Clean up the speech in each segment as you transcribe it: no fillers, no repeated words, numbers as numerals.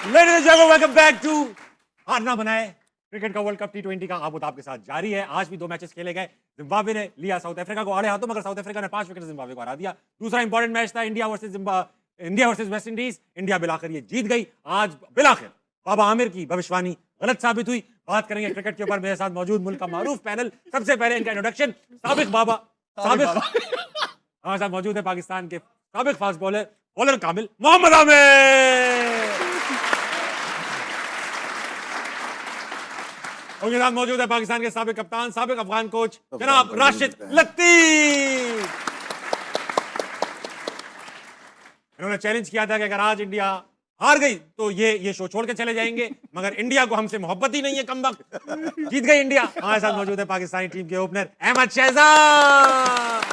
Ladies and gentlemen, welcome back to हार ना बनाए क्रिकेट का वर्ल्ड कप टी20 का आबोताब आपके साथ जारी है। आज भी 2 मैचेस खेले गए। जिम्बाब्वे ने लिया साउथ अफ्रीका को आड़े हाथों, मगर साउथ अफ्रीका ने 5 विकेट जिम्बाब्वे को हरा दिया। दूसरा इंपॉर्टेंट मैच था India versus West Indies. India बिलाखिर ये जीत गई। आज बिलाखिर बाबा आमिर की भविष्यवाणी गलत साबित हुई। बात करेंगे क्रिकेट के ऊपर। मेरे साथ मौजूद मुल्क का मारूफ पैनल। सबसे पहले इनका इंट्रोडक्शन, साबिक बाबा साबिक हमारे साथ मौजूद है पाकिस्तान के साबिक फास्ट बॉलर कामिल मोहम्मद आमिर। उनके साथ मौजूद है पाकिस्तान के साबिक कप्तान, साबिक अफगान कोच जनाब राशिद लतीफ। इन्होंने चैलेंज किया था कि अगर आज इंडिया हार गई तो ये शो छोड़ के चले जाएंगे, मगर इंडिया को हमसे मोहब्बत ही नहीं है। कमबख्त जीत गई इंडिया। हमारे साथ मौजूद है पाकिस्तानी टीम के ओपनर अहमद शहजाद।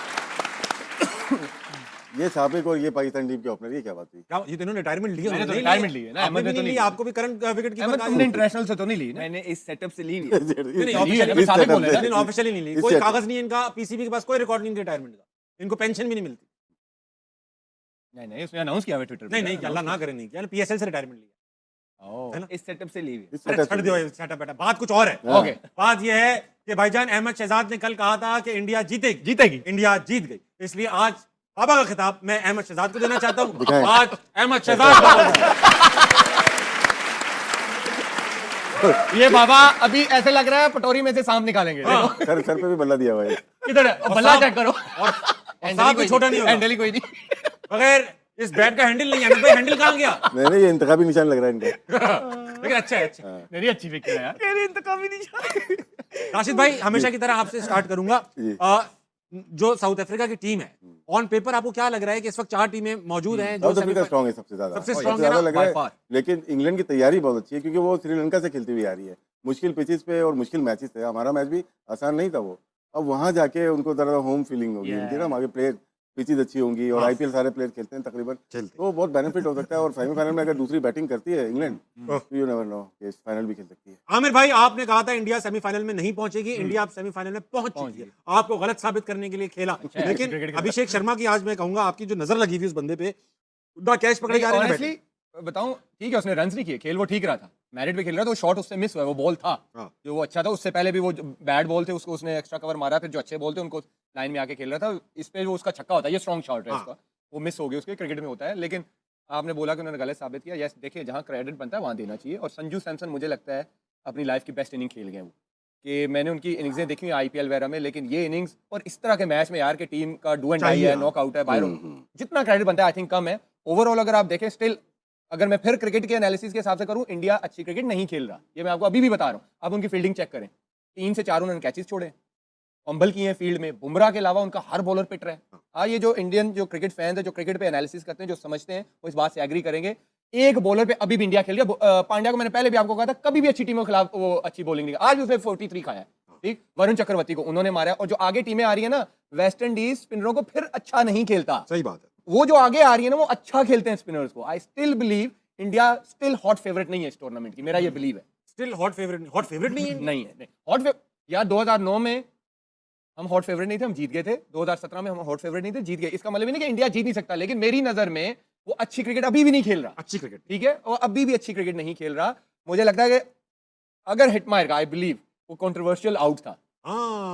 ये साबिक और ये पाकिस्तान टीम के ओपनर, ये क्या बात हुई? क्या ये तो इन्होंने रिटायरमेंट ली है? मैंने तो रिटायरमेंट ली है ना, आपने भी नहीं ली। आपको भी करंट विकेट कीपर का तुमने इंटरनेशनल से तो नहीं ली ना? मैंने इस सेटअप से ली नहीं ऑफिशियली नहीं ली। कोई कागज नहीं है इनका, पीसीबी के पास कोई रिकॉर्ड नहीं रिटायरमेंट का। इनको पेंशन भी नहीं मिलती। नहीं उसने अनाउंस किया है ट्विटर पे। नहीं अल्लाह ना करे नहीं किया, पीएसएल से रिटायरमेंट लिया। इस सेटअप से ली हुई। अरे छड़ दियो सेटअप बेटा, बात कुछ और है। ओके, बात यह है कि भाईजान अहमद शहजाद ने कल कहा था कि इंडिया जीतेगी। इंडिया जीत गई। इसलिए आज बाबा का खिताब मैं अहमद शहजाद को देना चाहता हूँ। आज अहमद शहजाद ये बाबा अभी ऐसे लग रहा है पटोरी में से सांप निकालेंगे। सर पे भी बल्ला दिया हुआ है। किधर है? बल्ला चेक करो। और सांप भी छोटा नहीं होगा। हैंडल ही कोई नहीं। बगैर इस बैट का हैंडल नहीं है। भाई हैंडल कहाँ गया? नहीं ये इंतखाबी निशान लग रहा है इनका। लेकिन अच्छा है, अच्छा। मेरी अच्छी फिक्र है यार। राशिद भाई, हमेशा की तरह आपसे स्टार्ट करूंगा। जो साउथ अफ्रीका की टीम है, ऑन पेपर आपको क्या लग रहा है कि इस वक्त 4 टीमें मौजूद हैं जो साउथ अफ्रीका स्ट्रांग है, सबसे ज्यादा लग रहा है। लेकिन इंग्लैंड की तैयारी बहुत अच्छी है, क्योंकि वो श्रीलंका से खेलती हुई आ रही है। मुश्किल पिचेस पे और मुश्किल मैचेस थे। हमारा मैच भी आसान नहीं था वो। अब वहां जाके उनको जरा होम फीलिंग होगी उनकी ना। आगे प्लेयर पिचेस अच्छी होंगी और आईपीएल सारे प्लेयर खेलते हैं तकरीबन, तो बहुत बेनिफिट हो सकता है। और सेमीफाइनल में अगर दूसरी बैटिंग करती है इंग्लैंड, तो यू नेवर नो कि फाइनल भी खेल सकती है। आमिर भाई, आपने कहा था इंडिया सेमीफाइनल में नहीं पहुंचेगी। इंडिया अब सेमीफाइनल में पहुंच चुकी है। आपको गलत साबित करने के लिए खेला। लेकिन अभिषेक शर्मा की आज मैं कहूंगा आपकी जो नजर लगी हुई उस बंदे पे, कैच पकड़े जा रहे हैं। बताऊं, ठीक है उसने रन नहीं किए, खेल वो ठीक रहा था, मेरिट पे खेल रहा था। वो शॉट उससे मिस हुआ, वो बॉल था जो वो अच्छा था। उससे पहले भी वो बैड बॉल थे उसको उसने एक्स्ट्रा कवर मारा। फिर जो अच्छे बॉल थे उनको लाइन में आके खेल रहा था। इस पे वो उसका छक्का होता है, ये स्ट्रॉन्ग शॉट है इसका, वो मिस हो गया उसके। क्रिकेट में होता है। लेकिन आपने बोला कि उन्होंने गलत साबित किया। यस, देखिए जहाँ क्रेडिट बनता है वहाँ देना चाहिए। और संजू सैमसन मुझे लगता है अपनी लाइफ की बेस्ट इनिंग खेल गए वो, कि मैंने उनकी इनिंग्सें देखी हुई आईपीएल वगैरह में। लेकिन ये इनिंग्स और इस तरह के मैच में यार के टीम का डू एंड डाई है, नॉकआउट है, बाहर जितना क्रेडिट बनता है आई थिंक कम है। ओवरऑल अगर आप देखें, स्टिल अगर मैं फिर क्रिकेट के एनालिसिस के हिसाब से करूं, इंडिया अच्छी क्रिकेट नहीं खेल रहा। ये मैं आपको अभी भी बता रहा हूं। आप उनकी फील्डिंग चेक करें, 3 से 4 उन्होंने कैचेस छोड़े, फंबल किए हैं फील्ड में। बुमराह के अलावा उनका हर बॉलर पिट रहा है। ये जो इंडियन जो क्रिकेट फैंस है, जो क्रिकेट पे एनालिसिस करते हैं, जो समझते हैं, वो इस बात से एग्री करेंगे। एक बॉलर पे अभी भी इंडिया खेल रही है। पांड्या को मैंने पहले भी आपको कहा था, कभी भी अच्छी टीमों के खिलाफ वो अच्छी बॉलिंग नहीं। आज भी उसने 43 खाया है। ठीक, वरुण चक्रवर्ती को उन्होंने मारा। और जो आगे टीमें आ रही है ना, वेस्ट इंडीज स्पिनरों को फिर अच्छा नहीं खेलता। सही बात है। वो जो आगे आ रही है ना, वो अच्छा खेलते हैं स्पिनर्स को। I still believe India still hot favourite नहीं है इस टूर्नामेंट की। मेरा ये बिलीव है। स्टिल हॉट फेवरेट नहीं है। नहीं है हॉट यार 2009 में हम हॉट फेवरेट नहीं थे, हम जीत गए थे। 2017 में हम हॉट फेवरेट नहीं थे, जीत गए। इसका मतलब नहीं कि इंडिया जीत नहीं सकता। लेकिन मेरी नजर में वो अच्छी क्रिकेट अभी भी नहीं खेल रहा। अच्छी क्रिकेट, ठीक है, और अभी भी अच्छी क्रिकेट नहीं खेल रहा। मुझे लगता है कि अगर हिट मारेगा, आई बिलीव वो कंट्रोवर्शियल आउट था।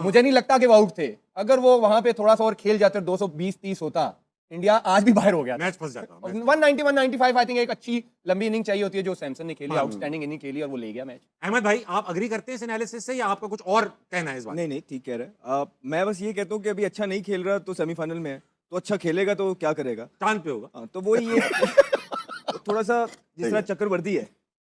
मुझे नहीं लगता कि वो आउट थे। अगर वो वहां पे थोड़ा सा और खेल जाते, 220-30 होता, इंडिया आज भी बाहर हो गया। मैच फंस जाता। 190-195 आई थिंक एक अच्छी लंबी इनिंग चाहिए होती है, जो सैमसन ने खेली, आउटस्टैंडिंग इनिंग खेली और वो ले गया मैच। अहमद भाई, आप अग्री करते हैं इस एनालिसिस से या आपका कुछ और कहना है इस बात? नहीं ठीक कह रहे हैं। मैं बस ये कहता हूँ कि अभी अच्छा नहीं खेल रहा तो सेमीफाइनल में है, तो अच्छा खेलेगा तो क्या करेगा, चांद पे होगा। तो वो ये थोड़ा सा जिस तरह चक्रवर्ती है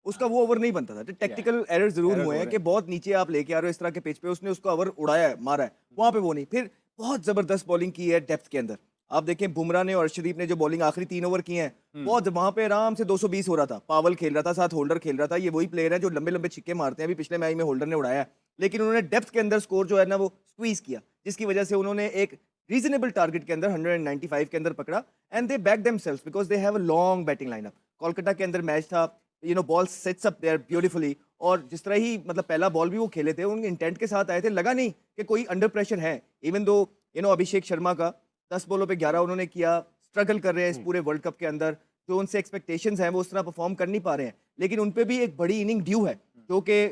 उसका वो ओवर नहीं बनता था। टेक्निकल एरर जरूर हुए हैं कि बहुत नीचे आप लेके आ रहे हो इस तरह के पिच पे, उसने उसको ओवर उड़ाया है, मारा है, वहां पे वो नहीं। फिर बहुत जबरदस्त बॉलिंग की है डेप्थ के अंदर। आप देखें बुमराह ने और अर्शदीप ने जो बॉलिंग आखिरी 3 ओवर की हैं, बहुत वहां पे आराम से 220 हो रहा था। पावल खेल रहा था, साथ होल्डर खेल रहा था। ये वही प्लेयर है जो लंबे लंबे छिक्के मारते हैं। अभी पिछले मैच में होल्डर ने उड़ाया, लेकिन उन्होंने डेप्थ के अंदर स्कोर जो है ना वो स्क्वीज किया, जिसकी वजह से उन्होंने एक रीजनेबल टारगेट के अंदर 195 के अंदर पकड़ा। And they back themselves because they have a long batting lineup. Kolkata के अंदर मैच था, ball sets up there beautifully. और जिस तरह ही मतलब पहला बॉल भी वो खेले थे, उनके इंटेंट के साथ आए थे। लगा नहीं कि कोई अंडर प्रेशर है। इवन दो अभिषेक शर्मा का 10 बॉलों पे 11 उन्होंने किया, स्ट्रगल कर रहे हैं इस पूरे वर्ल्ड कप के अंदर। जो उनसे एक्सपेक्टेशंस हैं वो उस तरह परफॉर्म कर नहीं पा रहे हैं, लेकिन उन पे भी एक बड़ी इनिंग ड्यू है, जो कि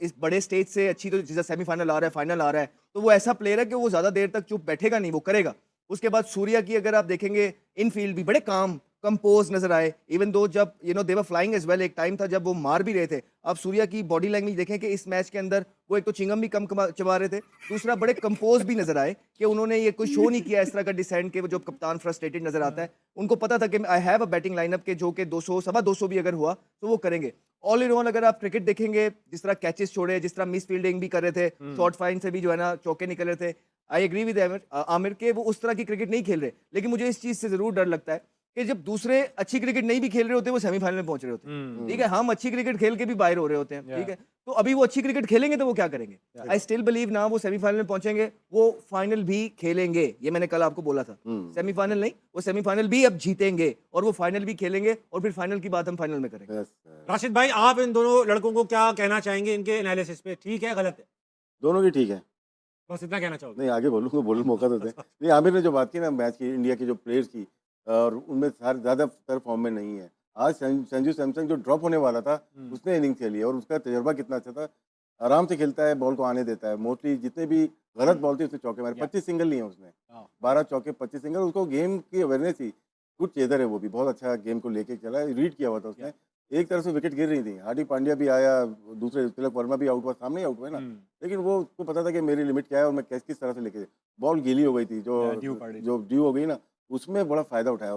इस बड़े स्टेज से अच्छी, तो जैसे सेमीफाइनल आ रहा है, फाइनल आ रहा है, तो वो ऐसा प्लेयर है कि वो ज़्यादा देर तक चुप बैठेगा नहीं, वो करेगा। उसके बाद सूर्या की अगर आप देखेंगे, इन फील्ड भी बड़े काम कंपोज नजर आए, इवन दो जब दे वर फ्लाइंग एज वेल, एक टाइम था जब वो मार भी रहे थे। अब सूर्या की बॉडी लैंग्वेज देखें कि इस मैच के अंदर वो एक तो चिंगम भी कम चबा रहे थे, दूसरा बड़े कंपोज भी नजर आए कि उन्होंने ये कोई शो नहीं किया इस तरह का डिसेंट के जो कप्तान फ्रस्ट्रेटेड नजर आता है। उनको पता था कि I have a batting lineup के जो कि 200 सवा 200 भी अगर हुआ तो वो करेंगे। ऑल इन ऑल अगर आप क्रिकेट देखेंगे, जिस तरह कैचेस छोड़े, जिस तरह मिस फील्डिंग भी कर रहे थे, शॉर्ट फाइन से भी जो है ना चौके निकल रहे थे, आई एग्री विद आमिर के वो उस तरह की क्रिकेट नहीं खेल रहे। लेकिन मुझे इस चीज से जरूर डर लगता है कि जब दूसरे अच्छी क्रिकेट नहीं भी खेल रहे होते, वो सेमीफाइनल में पहुंच रहे होते हैं, ठीक है, हम अच्छी क्रिकेट खेल के भी बाहर हो रहे होते हैं, ठीक है, तो अभी वो अच्छी क्रिकेट खेलेंगे तो वो क्या करेंगे? आई स्टिल बिलीव ना वो सेमीफाइनल में पहुंचेंगे, वो फाइनल भी खेलेंगे, ये मैंने कल आपको बोला था। सेमीफाइनल नहीं, वो सेमीफाइनल भी अब जीतेंगे और वो फाइनल भी खेलेंगे, और फिर फाइनल की बात हम फाइनल में करेंगे। राशिद भाई, आप इन दोनों लड़कों को क्या कहना चाहेंगे, इनके एनालिसिस पे ठीक है गलत है? दोनों की ठीक है। बस इतना कहना चाहोगे? नहीं, आगे बोलूँगा, बोलने मौका तो दें। नहीं, आमिर ने जो बात की ना मैच की, इंडिया की जो प्लेयर्स की, और उनमें सारे ज़्यादातर फॉर्म में नहीं है। आज संजू सैमसन जो ड्रॉप होने वाला था, उसने इनिंग खेली है और उसका तजुर्बा कितना अच्छा था। आराम से खेलता है, बॉल को आने देता है। मोस्टली जितने भी गलत बॉल थी उसने चौके मारे, 25 सिंगल लिए हैं उसने, 12 चौके 25 सिंगल। उसको गेम की अवेयरनेस थी, गुड चेजर है वो भी, बहुत अच्छा गेम को लेके चला, रीड किया हुआ था उसने। एक तरफ से विकेट गिर रही थी, हार्दिक पांड्या भी आया, दूसरे तिलक वर्मा भी आउट हुआ, सामने ही आउट हुआ ना, लेकिन वो उसको पता था कि मेरी लिमिट क्या है और मैं किस तरह से लेके, बॉल गीली हो गई थी, जो ड्यू हो गई ना, उसमें बड़ा फायदा उठाया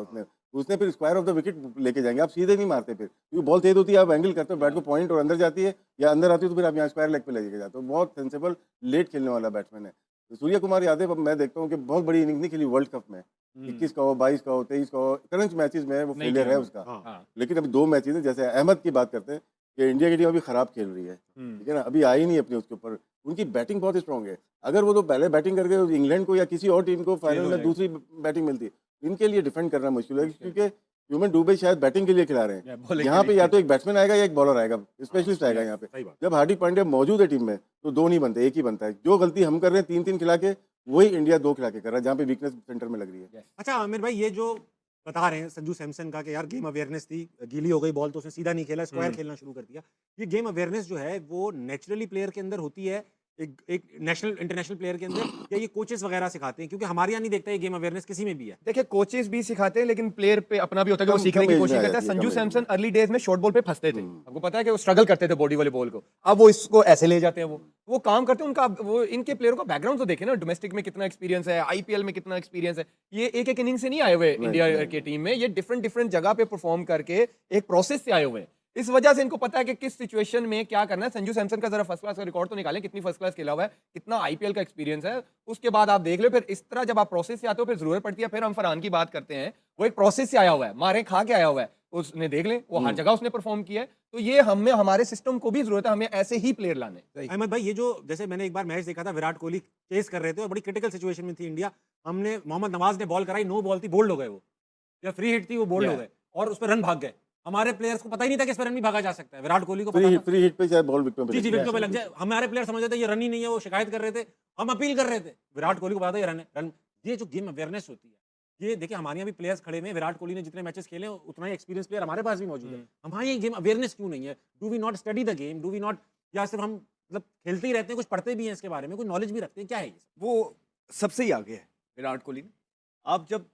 उसने फिर स्क्वायर ऑफ द विकेट लेके जाएंगे, आप सीधे नहीं मारते फिर, क्योंकि बॉल तेज होती है, आप एंगल करते हो बैट को पॉइंट और अंदर जाती है, या अंदर आती है तो फिर आप यहाँ स्क्वायर लेग पे लेके जाते हो। बहुत सेंसेबल लेट खेलने वाला बैट्समैन है। तो सूर्य कुमार यादव, अब मैं देखता हूँ कि बहुत बड़ी इनिंग नहीं खेली वर्ल्ड कप में, 21 का हो, 22 का हो, 23 का हो, करंट मैचेस में वो फेलियर है उसका। लेकिन अभी 2 मैचेस हैं, जैसे अहमद की बात करते हैं कि इंडिया की टीम अभी खराब खेल रही है, ठीक है ना, अभी आई नहीं अपनी उसके ऊपर, उनकी बैटिंग बहुत स्ट्रॉन्ग है। अगर वो तो पहले बैटिंग करके इंग्लैंड को या किसी और टीम को फाइनल में दूसरी बैटिंग मिलती, इनके लिए डिफेंड करना मुश्किल है, क्योंकि ह्यूमन डुबे शायद बैटिंग के लिए खिला रहे हैं। यहाँ पे या तो एक बैट्समैन आएगा या एक बॉलर आएगा, स्पेशलिस्ट आएगा यहाँ पे। जब हार्दिक पांड्या मौजूद है टीम में तो 2 नहीं बनते, एक ही बनता है। जो गलती हम कर रहे हैं 3-3 खिला के, वही इंडिया 2 खिला के कर रहा है, जहाँ पे वीकनेस सेंटर में लग रही है। अच्छा आमिर भाई, ये जो बता रहे हैं संजू सैमसन का कि यार गेम अवेयरनेस थी, गीली हो गई बॉल तो उसने सीधा नहीं खेला, स्क्वायर खेलना शुरू कर दिया। ये गेम अवेयरनेस जो है वो नेचुरली प्लेयर के अंदर होती है, एक नेशनल इंटरनेशनल प्लेयर के अंदर, या ये कोचेस वगैरह सिखाते हैं? क्योंकि हमारे यहाँ नहीं देखता ये गेम अवेयरनेस किसी में भी है। देखिए, कोचेस भी सिखाते हैं, लेकिन प्लेयर पे अपना भी होता है कि वो सीखने की कोशिश करता है। संजू सैमसन अर्ली डेज में शॉर्ट बॉल पे फंसते थे, आपको पता है कि वो स्ट्रगल करते थे बॉडी वाले बॉल को, अब वो इसको ऐसे ले जाते हैं, वो काम करते हैं। उनका वो इनके प्लेयरों का बैकग्राउंड तो देखे ना, डोमेस्टिक में कितना एक्सपीरियंस है, आईपीएल में कितना एक्सपीरियंस है। ये एक एक इनिंग से नहीं आए हुए इंडिया की टीम में, ये डिफरेंट जगह पे परफॉर्म करके एक प्रोसेस से आए हुए हैं। इस वजह से इनको पता है कि किस सिचुएशन में क्या करना है। संजू सैमसन का जरा फर्स्ट क्लास का रिकॉर्ड तो निकालें, कितनी फर्स्ट क्लास खेला हुआ है, कितना आईपीएल का एक्सपीरियंस है, उसके बाद आप देख लो। फिर इस तरह जब आप प्रोसेस से आते हो, फिर जरूरत पड़ती है। फिर हम फरहान की बात करते हैं, वो एक प्रोसेस से आया हुआ है, मारे खा के आया हुआ है, उसने देख लें वो हर जगह उसने परफॉर्म किया है। तो ये हमारे सिस्टम को भी जरूरत है, हमें ऐसे ही प्लेयर लाने। अहमद भाई, ये जो जैसे मैंने एक बार मैच देखा था, विराट कोहली चेस कर रहे थे और बड़ी क्रिटिकल सिचुएशन में थी इंडिया, हमने मोहम्मद नवाज ने बॉल कराई, नो बॉल थी, बोल्ड हो गए वो, या फ्री हिट थी, वो बोल्ड हो गए और उस पर रन भाग गए। हमारे प्लेयर्स को पता ही नहीं था कि इस पर रन भी भागा जा सकता है। विराट कोहली को पता था, फ्री हिट पे चाहे बॉल विकेट पे जी विकेट पे लग जाए, हमारे प्लेयर समझ रहे थे ये रन ही नहीं है, वो शिकायत कर रहे थे, हम अपील कर रहे थे। विराट कोहली को पता था ये रन है, रन। ये जो गेम अवेयरनेस होती है, ये देखिए हमारे यहाँ भी प्लेयर्स खड़े हुए हैं, विराट कोहली ने जितने मैचेस खेले उतना ही एक्सपीरियंस प्लेयर हमारे पास भी मौजूद है। हमारे ये गेम अवेयरनेस क्यों नहीं है? Do we not study the game? Do we not, या सिर्फ हम मतलब खेलते ही रहते हैं, कुछ पढ़ते भी हैं इसके बारे में, कुछ नॉलेज भी रखते हैं? क्या है ये? वो सबसे ही आगे है विराट कोहली। आप जब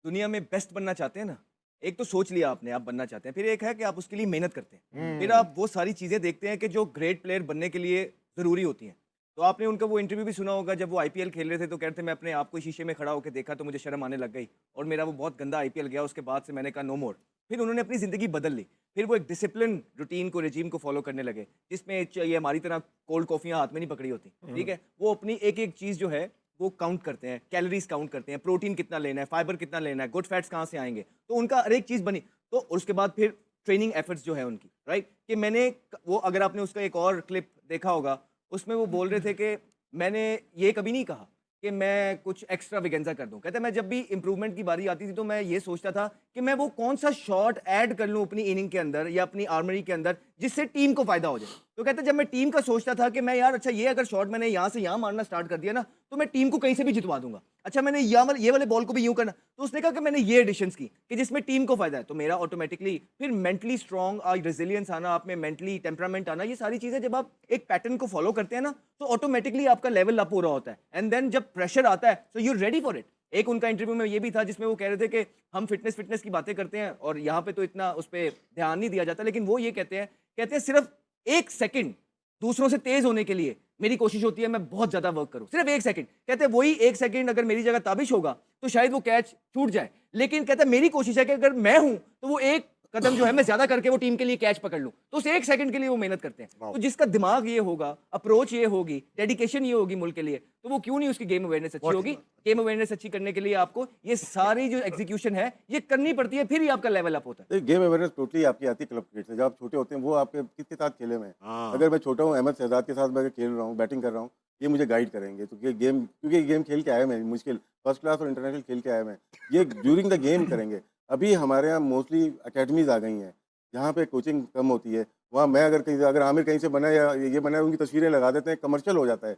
दुनिया में बेस्ट बनना चाहते हैं ना, एक तो सोच लिया आपने आप बनना चाहते हैं, फिर एक है कि आप उसके लिए मेहनत करते हैं, फिर आप वो सारी चीज़ें देखते हैं कि जो ग्रेट प्लेयर बनने के लिए ज़रूरी होती हैं। तो आपने उनका वो इंटरव्यू भी सुना होगा, जब वो आईपीएल खेल रहे थे तो कहते मैं अपने आप को शीशे में खड़ा होकर देखा तो मुझे शर्म आने लग गई और मेरा वो बहुत गंदा आईपीएल गया, उसके बाद से मैंने कहा नो मोर। फिर उन्होंने अपनी ज़िंदगी बदल ली, फिर वो एक डिसिप्लिन रूटीन को, रेजीम को फॉलो करने लगे, जिसमें ये हमारी तरह कोल्ड कॉफ़ियाँ हाथ में नहीं पकड़ी होती, ठीक है। वो अपनी एक एक चीज़ जो है वो काउंट करते हैं, कैलोरीज काउंट करते हैं, प्रोटीन कितना लेना है, फाइबर कितना लेना है, गुड फैट्स कहाँ से आएंगे, तो उनका हर एक चीज़ बनी। तो उसके बाद फिर ट्रेनिंग एफर्ट्स जो है उनकी, राइट, कि मैंने वो, अगर आपने उसका एक और क्लिप देखा होगा, उसमें वो बोल रहे थे कि मैंने ये कभी नहीं कहा कि मैं कुछ एक्स्ट्रा विगेंजा कर दूं। कहते मैं जब भी इंप्रूवमेंट की बारी आती थी तो मैं ये सोचता था कि मैं वो कौन सा शॉट ऐड कर लूं अपनी इनिंग के अंदर या अपनी आर्मरी के अंदर जिससे टीम को फायदा हो जाए। तो कहते हैं जब मैं टीम का सोचता था कि मैं यार अच्छा ये अगर शॉट मैंने यहाँ से यहाँ मारना स्टार्ट कर दिया ना तो मैं टीम को कहीं से भी जितवा दूंगा। अच्छा मैंने ये वाले बॉल को भी यूं करना, तो उसने कहा कि मैंने ये एडिशंस की कि जिसमें टीम को फायदा है, तो मेरा ऑटोमेटिकली फिर मेंटली स्ट्रांग, रेजिलियंस आना, आप में मेंटली टेम्परामेंट आना, ये सारी चीजें जब आप एक पैटर्न को फॉलो करते हैं ना तो ऑटोमेटिकली आपका लेवल अप हो रहा होता है। एंड देन जब प्रेशर आता है so you ready for it. एक उनका इंटरव्यू में ये भी था जिसमें वो कह रहे थे कि हम फिटनेस की बातें करते हैं और यहाँ पे तो इतना उस पर ध्यान नहीं दिया जाता, लेकिन वो ये कहते हैं सिर्फ 1 सेकंड दूसरों से तेज होने के लिए मेरी कोशिश होती है मैं बहुत ज्यादा वर्क करूं, सिर्फ 1 सेकंड। कहते हैं वही 1 सेकंड अगर मेरी जगह ताबिश होगा तो शायद वो कैच छूट जाए, लेकिन कहते हैं मेरी कोशिश है कि अगर मैं हूं तो वो एक कदम जो है मैं ज्यादा करके वो टीम के लिए कैच पकड़ लूं। तो उस 1 सेकंड के लिए वो मेहनत करते हैं। तो जिसका दिमाग ये होगा, अप्रोच ये होगी, डेडिकेशन ये होगी मुल्क के लिए, तो वो क्यों नहीं उसकी गेम अवेयरनेस अच्छी होगी। गेम अवेयरनेस अच्छी करने के लिए आपको ये सारी जो एग्जीक्यूशन है ये करनी पड़ती है, फिर ही आपका लेवल अप होता है। गेम अवेयरनेस टोटली आपकी आती है क्लब क्रिकेट से। जब आप छोटे होते हैं वो आपके किसके साथ खेले में, अगर मैं छोटा हूँ अहमद शहजाद के साथ मैं खेल रहा हूँ, बैटिंग कर रहा हूँ, ये मुझे गाइड करेंगे। तो ये गेम, क्योंकि ये गेम खेल के आए मैं, मुश्किल फर्स्ट क्लास और इंटरनेशनल खेल के आए मैं, ये ड्यूरिंग द गेम करेंगे। अभी हमारे यहाँ मोस्टली अकेडमीज आ गई हैं जहाँ पे कोचिंग कम होती है। वहाँ मैं अगर आमिर कहीं से बना या ये बना, उनकी तस्वीरें लगा देते हैं, कमर्शियल हो जाता है।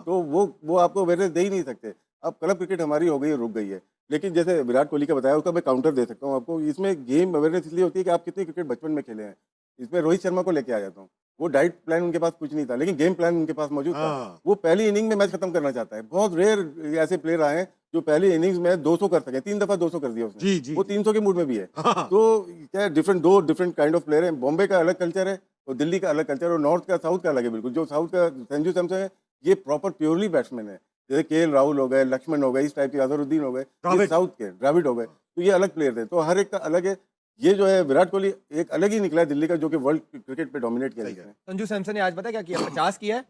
तो वो आपको अवेयरनेस दे ही नहीं सकते। अब क्लब क्रिकेट हमारी हो गई है, रुक गई है। लेकिन जैसे विराट कोहली का बताया, उसका मैं काउंटर दे सकता हूँ आपको। इसमें गेम अवेयरनेस इसलिए होती है कि आप कितनी क्रिकेट बचपन में खेले हैं। इसमें रोहित शर्मा को लेके आ जाता हूँ, वो डाइट प्लान उनके पास कुछ नहीं था, लेकिन गेम प्लान उनके पास मौजूद था। वो पहली इनिंग में मैच खत्म करना चाहता है। बहुत रेयर ऐसे प्लेयर आए हैं जो पहली इनिंग्स में 200 कर सके। 3 दफा 200 कर दिया उसने। जी। वो 300 के मूड में भी है। तो क्या दो डिफरेंट काइंड ऑफ प्लेयर हैं। बॉम्बे का अलग कल्चर है और दिल्ली का अलग कल्चर, और नॉर्थ का साउथ का अलग है बिल्कुल। जो साउथ का संजू सैमसन है, ये प्रॉपर प्योरली बैट्समैन है। जैसे केएल राहुल हो गए, लक्ष्मण हो गए, इस टाइप के, अजहरुद्दीन हो गए, ये साउथ के, द्रविड़ हो गए, तो ये अलग प्लेयर थे। तो हर एक का अलग है। ये जो है विराट कोहली एक अलग ही निकला है दिल्ली का, जो कि वर्ल्ड क्रिकेट पे डोमिनेट किया है। संजू सैमसन ने आज पता क्या किया, 50 किया है,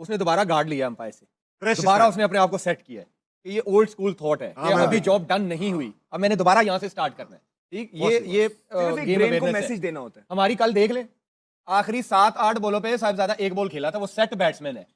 उसने दोबारा गार्ड लिया अंपायर से, Fresh दोबारा start. उसने अपने आप को सेट किया है कि ये ओल्ड स्कूल थॉट है कि अभी जॉब डन नहीं हुई, अब मैंने दोबारा यहाँ से स्टार्ट करना है। ठीक, ये सिर्फ एक गेम ब्रेन को अवेयरनेस मैसेज है। देना होता है। हमारी कल देख ले, आखिरी 7-8 बॉलों पे साहिबजादा 1 बॉल खेला था, वो सेट बैट्समैन है।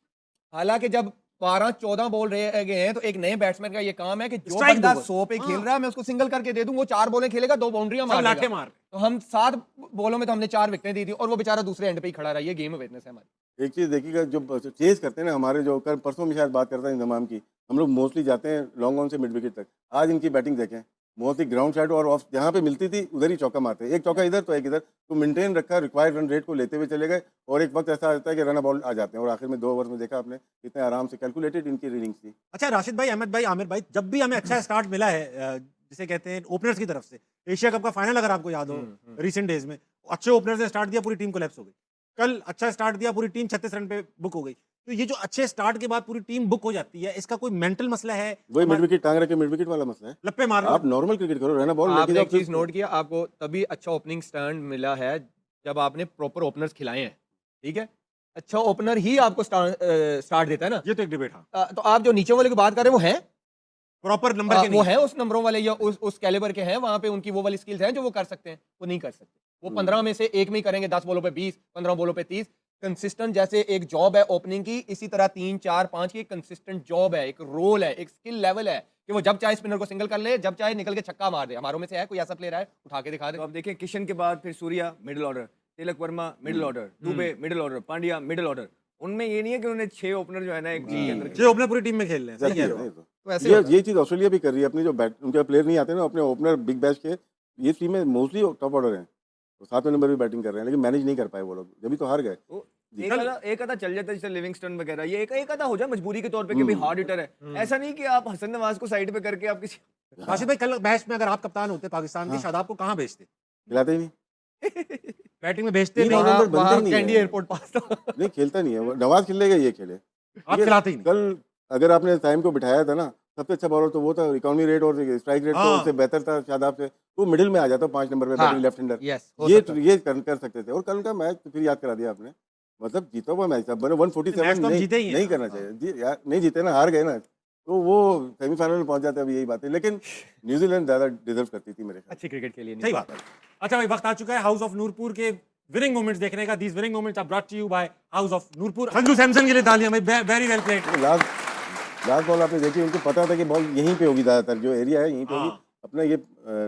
हालांकि जब 12-14 बॉल रह गए हैं तो एक नए बैट्समैन का ये काम है कि जो Strike बंदा दूंगा। 100 पे खेल रहा है मैं उसको सिंगल करके दे दूं, वो 4 बॉलें खेलेगा, 2 बाउंड्रियां मार लाठे देगा। मार। तो हम 7 बॉलों में तो हमने 4 विकेटें दी थी और वो बेचारा दूसरे एंड पे ही खड़ा रहा। ये गेम अवेयरनेस है हमारी। एक चीज़ देखिएगा, जो चेज करते हैं ना हमारे, जो कल परसों में शायद बात करता है इंतजाम की, हम लोग मोस्टली जाते हैं लॉन्ग ऑन से मिड विकेट तक। आज इनकी बैटिंग देखें, मोस्टली ग्राउंड साइड और ऑफ जहाँ पे मिलती थी उधर ही चौका मारते हैं। एक चौका इधर तो एक इधर, तो मेंटेन रखा, रिक्वायर्ड रन रेट को लेते हुए चले गए। और एक वक्त ऐसा आता है कि रन बॉल आ जाते हैं, और आखिर में 2 ओवर में देखा आपने कितने आराम से कैलकुलेटेड इनकी रीडिंग्स थी। अच्छा राशिद भाई, अहमद भाई, आमिर भाई, जब भी हमें अच्छा स्टार्ट मिला है जिसे कहते हैं ओपनर्स की तरफ से, एशिया कप का फाइनल अगर आपको याद हो रिसेंट डेज में, अच्छे ओपनर्स ने स्टार्ट दिया, पूरी टीम कोलैप्स हो गई। कल अच्छा स्टार्ट दिया, पूरी टीम 36 रन पे बुक हो गई। तो ये जो अच्छे स्टार्ट के बाद पूरी टीम बुक हो जाती है, इसका कोई मेंटल मसला है? वही मिड विकेट टांग रखे, मिड विकेट वाला मसला है। लप्पे मारना, आप नॉर्मल क्रिकेट करो, रहना बॉल आपने लेके एक चीज जाओ। नोट किया, आपको तभी अच्छा ओपनिंग स्टैंड मिला है जब आपने प्रॉपर ओपनर्स खिलाए हैं। ठीक है, अच्छा ओपनर ही आपको स्टार्ट देता है ना। ये तो एक डिबेट। हाँ, तो आप जो नीचे वाले की बात कर रहे हैं वो हैं प्रॉपर नंबर के वो नहीं। हैं उस नंबरों वाले या उस कैलिबर के हैं, वहां पे उनकी वो वाली स्किल्स हैं जो वो कर सकते हैं, वो नहीं कर सकते। वो 15 में से एक में ही करेंगे, 10 बॉलों पे 20, 15 बॉलों पे 30। कंसिस्टेंट जैसे एक जॉब है ओपनिंग की, इसी तरह 3, 4, 5 की कंसिस्टेंट जॉब है, एक रोल है, एक स्किल लेवल है कि वो जब चाहे स्पिनर को सिंगल कर ले, जब चाहे निकल के छक्का मार दे। हमारों में से है कोई ऐसा प्लेयर है, उठा के दिखा दे। तो आप देखें किशन के बाद फिर Surya middle order, Tilak Varma middle order, Dube middle order, Pandya middle order. उनमें ये नहीं है कि उन्होंने 6 ओपनर जो है ना एक टीम के अंदर। जो ओपनर पूरी टीम में खेल रहे हैं, सही कह रहे हो। तो ऐसे ये चीज़ ऑस्ट्रेलिया भी कर रही है। अपनी जो उनके प्लेयर नहीं आते ना, अपने ओपनर बिग बैश के, ये टीम में मोस्टली टॉप ऑर्डर हैं, तो 7वें नंबर भी बैटिंग कर रहे हैं, लेकिन मैनेज नहीं कर पाए वो लोग, जब तो हार गए। एक आधा चल जाता है, जैसे लिविंगस्टन वगैरह, ये एक आधा हो जाए मजबूरी के तौर पे कि भाई हार्ड हिटर है। ऐसा नहीं कि आप हसन नवाज को साइड पे करके आप किसी राशिद भाई, कल मैच में अगर आप कप्तान होते पाकिस्तान के, शादाब को कहाँ भेजते? खिलाते ही नहीं, बैटिंग में भेजते तीन नहीं, ओवर बनते वहाँ ही नहीं कैंडी है। एयरपोर्ट पास था। नहीं खेलता नहीं है वो। नवाज खेलेगा, ये खेले, आप खिलाते ही नहीं। कल अगर आपने टाइम को बिठाया था ना, सबसे अच्छा बॉलर तो वो था। इकोनॉमी रेट और स्ट्राइक रेट तो हाँ। उससे बेहतर था शादाब से। वो मिडिल में आ जाता 5 नंबर पे, बैटिंग लेफ्ट हैंडर। यस, ये कर सकते थे। और कल का मैच फिर याद करा दिया आपने, मतलब जीता हुआ मैच था। 147 मैच तो हम जीते ही हैं। नहीं करना चाहिए यार, नहीं जीते ना, हार गए ना, तो वो सेमीफाइनल में पहुंच जाते। अब यही बात है, लेकिन न्यूजीलैंड ज्यादा डिजर्व करती थी मेरे ख्याल अच्छी क्रिकेट के लिए सही बात है। अच्छा भाई, वक्त आ चुका है हाउस ऑफ नूरपुर के विनिंग मोमेंट्स देखने का। These winning moments are brought to you by house of Noorpur. Sanju Samson के लिए तालियां भाई, वेरी वेल प्लेड। से। लास्ट बॉल आपने देखी, उनको पता था कि बॉल यहीं पे होगी, ज्यादातर जो एरिया है यहीं पे होगी, अपना ये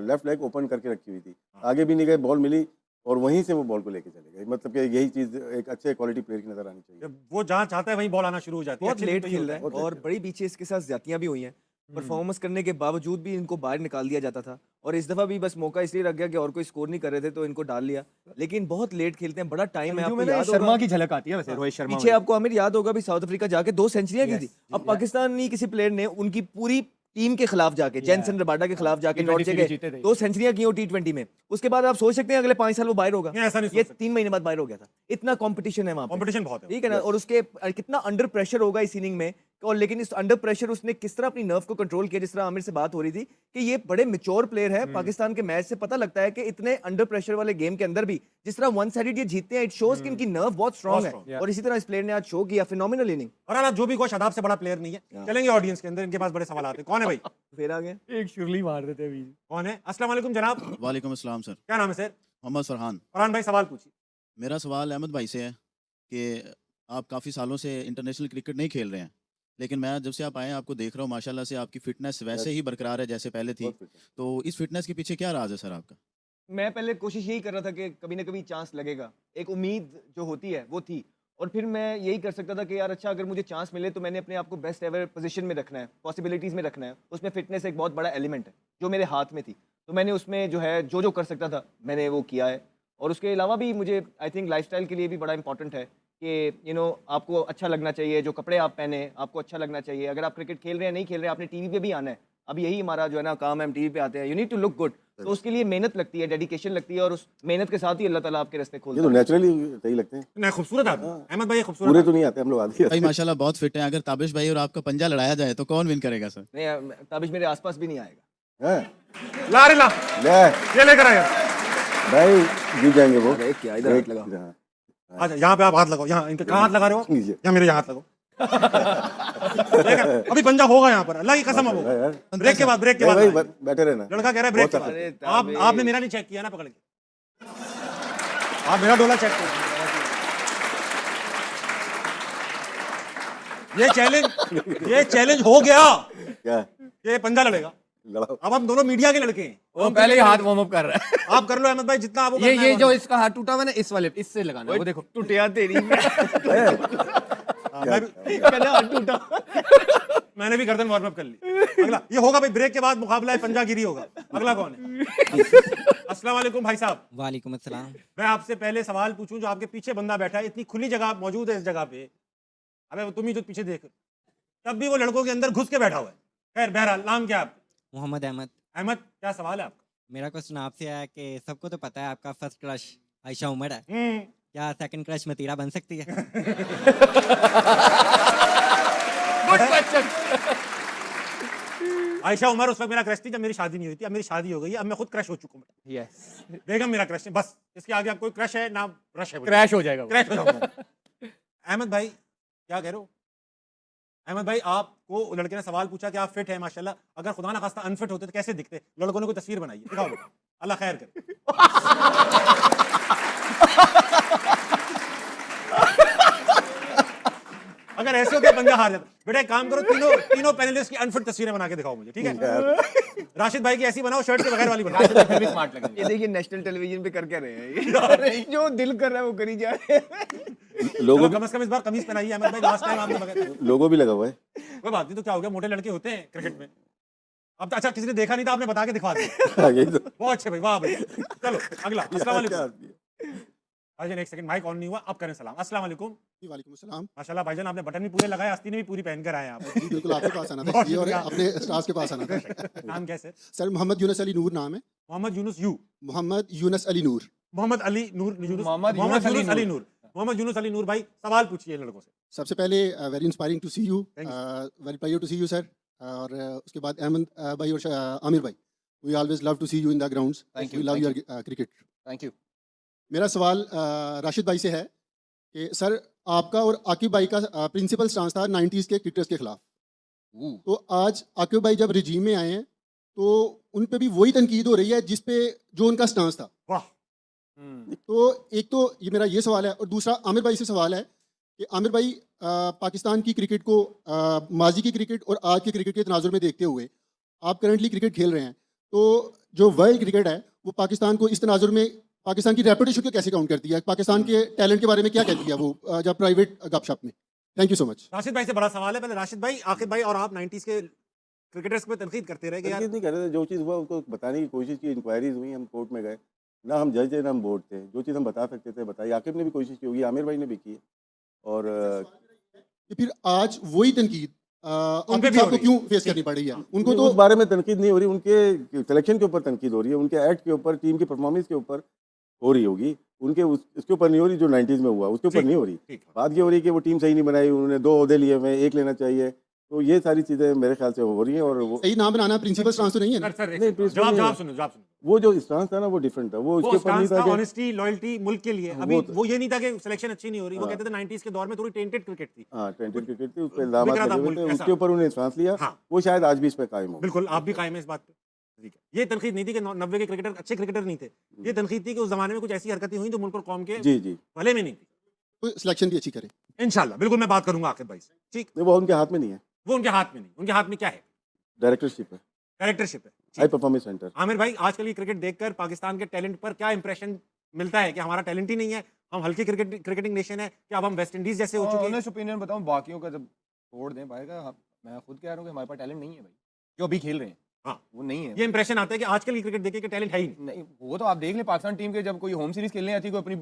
लेफ्ट लेग ओपन करके रखी हुई थी, आगे भी नहीं गए, बॉल मिली और वहीं से वो बॉल को लेके चले गए। मतलब कि यही चीज़ एक अच्छे क्वालिटी प्लेयर की नजर आनी चाहिए। वो जहाँ चाहता है वहीं बॉल आना शुरू हो जाती है। बहुत अच्छे लेट दिन तो ये खेल रहा होता है और बड़ी पीछे इसके साथ ज्यादतियां भी हुई हैं। परफॉर्मेंस करने के बावजूद भी इनको बाहर निकाल दिया जाता था और इस दफा भी बस मौका इसलिए रख गया कि और कोई स्कोर नहीं कर रहे थे तो इनको डाल लिया। लेकिन बहुत लेट खेलते हैं, बड़ा टाइम है। संजू आपको में ना याद शर्मा होगा की झलक आती है वैसे, रोहित शर्मा पीछे में। आपको आमिर याद होगा भी साउथ अफ्रीका जाके 2 सेंचुरियां की थी। Yes, अब पाकिस्तानी किसी प्लेयर ने उनकी पूरी टीम के खिलाफ जाके जेनसन रबाडा के खिलाफ जाके नॉट T20 जगह जीते थे। 2 सेंचुरियां की हो T20 में। उसके बाद आप सोच सकते हैं अगले 5 साल वो बाहर होगा। नहीं, ऐसा नहीं सोच ये सकते। 3 महीने बाद बाहर हो गया था। इतना कंपटीशन है वहां पे, कंपटीशन बहुत है। ठीक है ना। और उसके कितना अंडर प्रेशर होगा इस इनिंग में। और लेकिन इस अंडर प्रेशर उसने किस तरह अपनी नर्व को कंट्रोल किया, जिस तरह आमिर से बात हो रही थी कि ये बड़े मैच्योर प्लेयर है। पाकिस्तान के मैच से पता लगता है कि इतने अंडर प्रेशर वाले गेम के अंदर भी जिस तरह वन साइडेड ये जीतते हैं, इट शोज कि इनकी नर्व बहुत स्ट्रांग strong, है। और इसी तरह इस प्लेयर ने आज शो किया, फिनोमिनल इनिंग। और अल्लाह जो भी कोई शदाब से बड़ा प्लेयर नहीं है। चलेंगे ऑडियंस के अंदर, इनके पास बड़े सवाल आते हैं। कौन है भाई? फिर आ गए एक शुरली मार देते अभी। कौन है? अस्सलाम वालेकुम जनाब, वालेकुम अस्सलाम सर। क्या नाम है सर? मोहम्मद फरहान। फरहान भाई सवाल पूछिए। मेरा सवाल अहमद भाई से है कि आप काफ़ी सालों से इंटरनेशनल क्रिकेट नहीं खेल रहे हैं, लेकिन मैं जब से आप आए हैं आपको देख रहा हूँ माशाल्लाह से आपकी फिटनेस वैसे ही बरकरार है जैसे पहले थी। बहुत fit है। तो इस फिटनेस के पीछे क्या राज है सर आपका? मैं पहले कोशिश यही कर रहा था कि कभी ना कभी चांस लगेगा। एक उम्मीद जो होती है वो थी और फिर मैं यही कर सकता था कि यार अच्छा अगर मुझे चांस मिले तो मैंने अपने आप को बेस्ट एवर पोजीशन में रखना है, पॉसिबिलिटीज़ में रखना है। उसमें फिटनेस एक बहुत बड़ा एलिमेंट है जो मेरे हाथ में थी। तो मैंने उसमें जो है जो कर सकता था मैंने वो किया है। और उसके अलावा भी मुझे आई थिंक लाइफस्टाइल के लिए भी बड़ा इंपॉर्टेंट है कि आपको अच्छा लगना चाहिए, जो कपड़े आप पहने आपको अच्छा लगना चाहिए। अगर आप क्रिकेट खेल रहे हैं नहीं खेल रहे हैं, आपने टीवी पे भी आना है। अब यही हमारा जो है ना काम है, हम टीवी पे आते हैं। You need to look good. तो उसके लिए मेहनत लगती है, डेडिकेशन लगती है और उस मेहनत के साथ ही अल्लाह ताला आपके रास्ते ये खोलता तो है। नेचुरली सही लगते हैं। नहीं, खूबसूरत आदमी अहमद भाई, ये खूबसूरत पूरे आदमी। तो नहीं आते हम लोग, आते भाई माशाल्लाह बहुत फिट है। अगर ताबिश भाई और आपका पंजा लड़ाया जाए तो कौन विन करेगा सर? नहीं, ताबिश मेरे आसपास भी नहीं आएगा। हैं। ला रे ला, ले ये लेकर आया। भाई जीत जाएंगे वो। एक क्या इधर हाथ लगा। हाँ। अच्छा यहाँ पे आप हाथ लगाओ, यहाँ इनके कहाँ हाथ लगा रहे हो आप? नीचे। यहाँ मेरे यहाँ हाथ लगाओ। देखा? अभी पंजा होगा यहाँ पर, अल्लाह की कसम है वो। यार ब्रेक के बाद भाई आएंगे। बैठे रहना। लड़का कह रहा है ब्रेक के बहुत बाद। अरे आप ताबिश। आपने मेरा नहीं चेक किया ना पकड़ के। आप मेरा डोला चेक करो। ये चैलेंज हो गया। क्या ये पंजा लड़ेगा। लड़ाओ। अब हम दोनों मीडिया के लड़के हैं। वो पहले ही हाथ वार्म अप कर रहा है। आप कर लो अहमद भाई जितना आपको करना है ये वो जो करो। इसका हाथ टूटा हुआ है ना, इस वाले इससे लगाना है, वो देखो। टूटिया तेरी में। हाँ, मैं भी- कहना हाथ टूटा। मैंने भी गर्दन वार्म अप कर ली। अगला ये होगा भाई, ब्रेक के बाद मुकाबला है, पंजागिरी होगा। अगला कौन है? अस्सलाम वालेकुम भाई साहब। वालेकुम अस्सलाम। मैं आपसे पहले सवाल पूछूं, जो आपके पीछे बंदा बैठा है, इतनी खुली जगह मौजूद है इस जगह पे। अबे तुम ही जो पीछे देख, तब भी वो लड़कों के अंदर घुस के बैठा हुआ है। खैर बहरहाल, नाम क्या है आपका? मोहम्मद अहमद। अहमद, क्या सवाल है आपका? मेरा क्वेश्चन आपसे है कि सबको तो पता है आपका फर्स्ट क्रश आयशा उमर है, क्या सेकंड क्रश मतीरा बन सकती है? आयशा उमर उस वक्त मेरा क्रश थी जब मेरी शादी नहीं हुई थी। अब मेरी शादी हो गई है, अब मैं खुद क्रश हो चुका हूँ। यस, बेगम मेरा क्रश है, बस इसके आगे अब कोई क्रश है ना रश है। क्रैश हो जाएगा वो। क्रैश हो जाऊंगा। अहमद भाई क्या कह रहे हो? अहमद भाई आपको लड़के ने सवाल पूछा कि आप फिट है माशाल्लाह, अगर खुदा ना खास्ता अनफिट होते तो कैसे दिखते? लड़कों ने कोई तस्वीर बनाई है, दिखाओ बेटा। अल्लाह खैर करे। अगर ऐसे हो के पंजा हार जाता, बेटा एक काम करो, तीनों पैनलिस्ट की अनफिट तस्वीरें बना के दिखाओ मुझे, ठीक है? राशिद भाई की ऐसी बनाओ, शर्ट के बगैर वाली बनाओ। फिर भी स्मार्ट लगेंगे। ये देखिए नेशनल टेलीविजन पे कर क्या रहे हैं ये। जो दिल कर रहा है वो करी जा रहे हैं। लोगो कम से कम इस बार कमीज पहनाइए अहमद भाई, लास्ट टाइम आपने बगैर। लोगो भी लगा हुआ है। कोई बात नहीं, तो क्या हो गया, मोटे लड़के होते हैं क्रिकेट में। अब तो अच्छा किसी ने देखा नहीं था, आपने बता के दिखा दिया। हाँ, यही तो। बहुत अच्छे भाई, वाह भाई। चलो अगला। अस्सलाम वालेकुम। क्या आदमी है? भाईजान एक सेकंड, माइक ऑन नहीं हुआ, अब करें सलाम। अस्सलाम वालेकुम। जी वालेकुम अस्सलाम। माशाल्लाह भाईजान आपने बटन भी पूरे लगाए, आस्तीन भी पूरी पहन कर आए हैं आप। जी बिल्कुल आपके पास आना था बहुत इसलिए और शुक्रिया। अपने स्टार्स के पास आना था। नाम क्या है सर? सर मोहम्मद यूनस अली नूर नाम है। मोहम्मद यूनुस यू। मोहम्मद यूनस अली नूर। मोहम्मद अली नूर यूनुस। मोहम्मद मोहम्मद यूनुस यूनुस अली अली नूर। मोहम्मद यूनुस अली नूर भाई, सवाल पूछिए लड़कों से। सबसे पहले very inspiring to see you, Thank very pleasure to see you sir. और उसके बाद अहमद भाई और आमिर भाई, we always love to see you in the grounds, Thank we you, love thank your cricket. Thank you. मेरा सवाल राशिद भाई से है कि सर आपका और आकिब भाई का प्रिंसिपल स्टांस था 90s के क्रिकेटर्स के खिलाफ। तो आज आकिब भाई जब रिजीम में आए हैं तो उन पे भी वही तनकीद हो रही है जिस पे जो उनका स्टांस था। वाह। तो एक तो ये मेरा ये सवाल है और दूसरा आमिर भाई से सवाल है कि आमिर भाई पाकिस्तान की क्रिकेट को माजी की क्रिकेट और आज की क्रिकेट के तनाजुर में देखते हुए आप करंटली क्रिकेट खेल रहे हैं, तो जो वर्ल्ड क्रिकेट है वो पाकिस्तान को इस तनाजुर में पाकिस्तान की रेपुटेशन को कैसे काउंट करती है, पाकिस्तान के टैलेंट के बारे में क्या कहती है वो जब प्राइवेट गपशप में? Thank you so much. Rashid भाई से बड़ा सवाल है। पहले राशिद भाई, आकिब भाई और आप 90s के क्रिकेटर्स पे तनकीद करते रहे कि यार तनकीद नहीं कर रहे थे, जो चीज़ हुआ उसको बताने की कोशिश की, इंक्वायरीज हुई, हम कोर्ट में गए, ना हम जज थे ना हम बोर्ड थे, जो चीज़ हम बता सकते थे बताई। आकिब ने भी कोशिश की होगी, आमिर भाई ने भी की है, और कि फिर आज वही तनकीद उन पे आकिब भी साहब हो को रही क्यों फेस करनी पड़ रही है? उनको उनको तो उस बारे में तनकीद नहीं हो रही, उनके सिलेक्शन के ऊपर तनकीद हो रही है, उनके एक्ट के ऊपर, टीम की परफॉर्मेंस के ऊपर हो रही होगी, उनके उसके ऊपर नहीं हो रही जो 90s में हुआ, उसके ऊपर ठीक, नहीं हो रही। ठीक। बात ये हो रही है कि वो टीम सही नहीं बनाई, उन्होंने 2 ओहदे लिए हुए, 1 लेना चाहिए, तो ये सारी चीज़ें मेरे ख्याल से हो रही हैं। और वो सही नाम बनाना प्रिंसिपल स्टांस तो नहीं है ना? सर एक नहीं, सेकंड, प्लीज जवाब नहीं जवाब है। सुनो, जवाब सुनो। वो जो स्टांस था ना वो डिफरेंट था, वो वो उसके ऊपर नहीं स्टांस था था कि ऑनेस्टी, लॉयल्टी मुल्क के लिए। अभी वो- वो ये नहीं था कि सिलेक्शन अच्छी नहीं हो रही, वो हाँ। कहते थे 90s के दौर में थोड़ी टेंटेड क्रिकेट थी। हाँ, टेंटेड क्रिकेट थी, उस पर बिक इल्जाम रहा था लगे हुए मुल्क, थे, ऐसा। उसके ऊपर उन्होंने स्टांस लिया, हाँ। वो शायद आज भी इस पर कायम हो। बिल्कुल, आप भी कायम है इस बात पे। ठीक है, ये तनकीद नहीं थी कि 90 के क्रिकेटर अच्छे क्रिकेटर नहीं थे, ये तनकीद थी कि उस जमाने में कुछ ऐसी हरकतें हुई जो मुल्क और कौम के जी जी, भले में नहीं थी। तो सिलेक्शन भी अच्छी करे। इंशाल्लाह बिल्कुल मैं बात करूंगा आकिब भाई से। ठीक, नहीं वो उनके हाथ में नहीं है, वो उनके हाथ में नहीं, उनके हाथ में क्या है? डायरेक्टरशिप है, कैरेक्टरशिप है। High performance centre. आमिर भाई, आजकल ये क्रिकेट देखकर पाकिस्तान के टैलेंट पर क्या इंप्रेशन मिलता है कि हमारा टैलेंट ही नहीं है, हम हल्की क्रिकेटिंग नेशन है, कि अब हम वेस्ट इंडीज जैसे हो चुके हैं? ऑनेस्ट ओपिनियन बताऊं, बाकियों का जब छोड़ दें भाई का, मैं खुद कह रहा हूं कि हमारे पास टैलेंट नहीं है भाई, जो अभी खेल रहे हैं। हाँ। वो नहीं है। ये इंप्रेशन आता है कि आजकल की क्रिकेट देखे कि टैलेंट है ही नहीं। नहीं, वो तो आप देख लें, पाकिस्तान टीम के जब कोई होम सीरीज खेलने आती है, कोई अपनी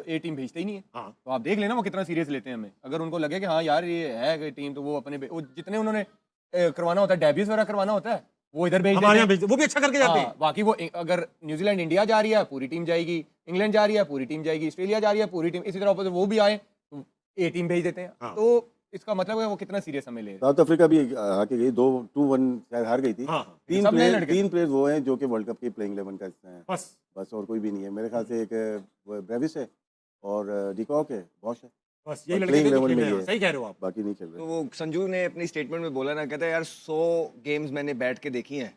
ए टीम भेजते ही नहीं है। हाँ। तो आप देख लेना वो कितना सीरियस लेते हैं हमें। अगर उनको लगे कि हाँ यार ये है कि टीम, तो वो अपने वो जितने उन्होंने करवाना होता है, डेब्यूज वगैरह करवाना होता है, वो इधर भेज हमारे यहाँ देते हैं। भेज, वो भी अच्छा करके जाते हैं। हाँ, बाकी वो अगर न्यूजीलैंड इंडिया जा रही है पूरी टीम जाएगी, इंग्लैंड जा रही है पूरी टीम जाएगी, ऑस्ट्रेलिया जा रही है पूरी टीम, इसी तरह opposite वो भी आए तो ए टीम भेज देते हैं। हाँ। तो इसका मतलब है वो कितना सीरियस हमें ले रहे हैं। साउथ अफ्रीका भी आके गई, 2-1 शायद हार गई थी। हाँ, हाँ। 3 सब नए प्लेयर लड़के। 3 प्लेयर्स वो हैं जो कि वर्ल्ड कप की प्लेइंग 11 का हिस्सा हैं, बस बस और कोई भी नहीं है। मेरे ख्याल से एक ब्रेविस है और डिकॉक है, बॉश है, बस यही और लड़के playing थे जो level खेल में रहे हैं। ये है। सही कह रहे हो आप। बाकी नहीं खेल तो रहे। वो संजू ने अपनी स्टेटमेंट में बोला ना, कहता है यार 100 गेम्स मैंने बैठ के देखी हैं